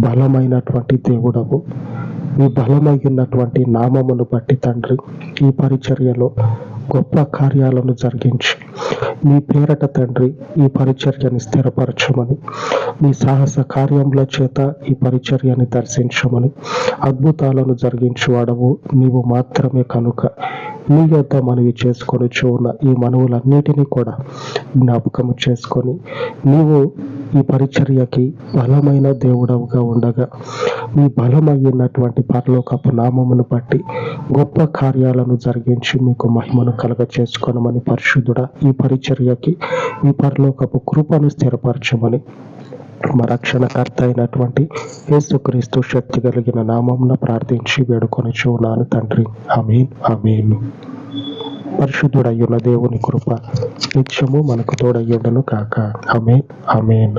బలమైనటువంటి దేవుడవు. ఈ బలమైనటువంటి నామమును బట్టి తండ్రి, ఈ పరిచర్యలో గొప్ప కార్యాలను జరిగించి మీ పేరట తండ్రి ఈ పరిచర్యని స్థిరపరచమని, మీ సాహస కార్యముల చేత ఈ పరిచర్యని దర్శించమని, అద్భుతాలను జరిగించువాడవు నీవు మాత్రమే కనుక నీ యొద్ద మనవి చేసుకొని చూన్న ఈ మనవులన్నిటినీ కూడా జ్ఞాపకము చేసుకొని, నీవు ఈ పరిచర్యకి బలమైన దేవుడవుగా ఉండగా మీ బలమైనటువంటి పరలోకపు నామమును బట్టి గొప్ప కార్యాలను జరిగించి మీకు మహిమను కలగ చేసుకోనమని పరిశుద్ధుడా ఈ పరిచర్యకి మీ పరలోకపు కృపను స్థిరపరచమని మా రక్షణకర్త అయినటువంటి యేసుక్రీస్తు శక్తి కలిగిన నామమున ప్రార్థించి వేడుకొని చూన్నాను తండ్రి. ఆమేన్, ఆమేన్. పరిశుద్ధుడయ్యున్న దేవుని కృప నిత్యము మనకు తోడయ్యుండును కాక. ఆమేన్, ఆమేన్.